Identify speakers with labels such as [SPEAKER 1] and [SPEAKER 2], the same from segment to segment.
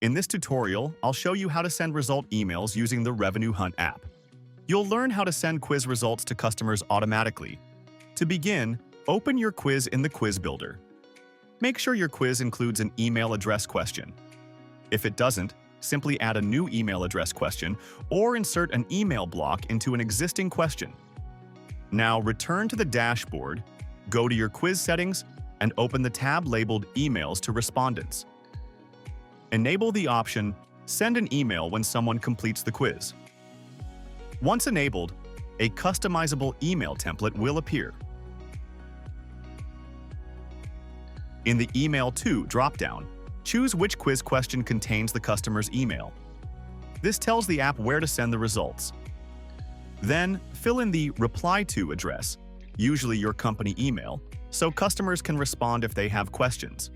[SPEAKER 1] In this tutorial, I'll show you how to send result emails using the RevenueHunt app. You'll learn how to send quiz results to customers automatically. To begin, open your quiz in the quiz builder. Make sure your quiz includes an email address question. If it doesn't, simply add a new email address question or insert an email block into an existing question. Now return to the dashboard, go to your quiz settings, and open the tab labeled Emails to Respondents. Enable the option Send an email when someone completes the quiz. Once enabled, a customizable email template will appear. In the Email To dropdown, choose which quiz question contains the customer's email. This tells the app where to send the results. Then, fill in the Reply To address, usually your company email, so customers can respond if they have questions.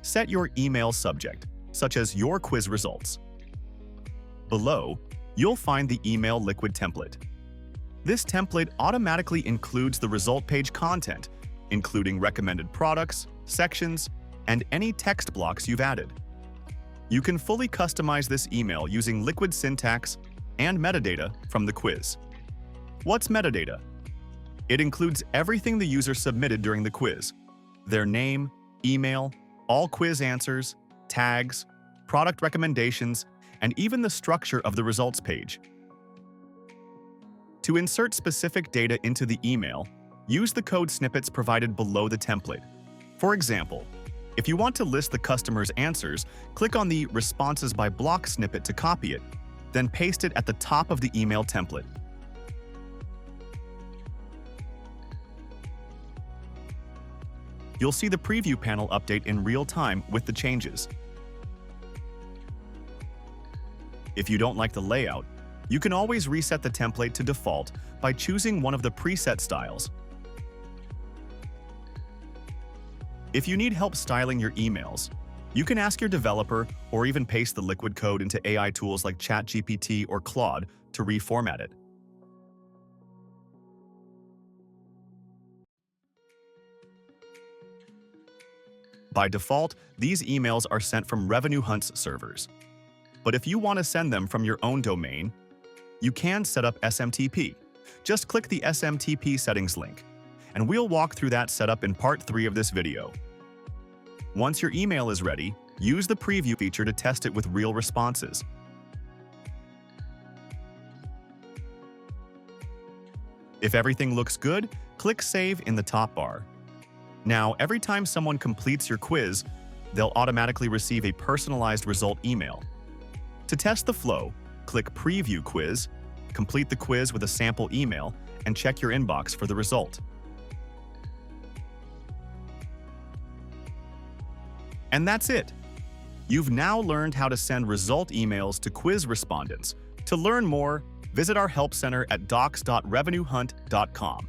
[SPEAKER 1] Set your email subject, such as your quiz results. Below, you'll find the Email Liquid template. This template automatically includes the result page content, including recommended products, sections, and any text blocks you've added. You can fully customize this email using Liquid syntax and metadata from the quiz. What's metadata? It includes everything the user submitted during the quiz: their name, email, all quiz answers, tags, product recommendations, and even the structure of the results page. To insert specific data into the email, use the code snippets provided below the template. For example, if you want to list the customer's answers, click on the Responses by Block snippet to copy it, then paste it at the top of the email template. You'll see the preview panel update in real time with the changes. If you don't like the layout, you can always reset the template to default by choosing one of the preset styles. If you need help styling your emails, you can ask your developer or even paste the Liquid code into AI tools like ChatGPT or Claude to reformat it. By default, these emails are sent from RevenueHunt's servers. But if you want to send them from your own domain, you can set up SMTP. Just click the SMTP settings link, and we'll walk through that setup in part 3 of this video. Once your email is ready, use the preview feature to test it with real responses. If everything looks good, click Save in the top bar. Now, every time someone completes your quiz, they'll automatically receive a personalized result email. To test the flow, click Preview Quiz, complete the quiz with a sample email, and check your inbox for the result. And that's it! You've now learned how to send result emails to quiz respondents. To learn more, visit our help center at docs.revenuehunt.com.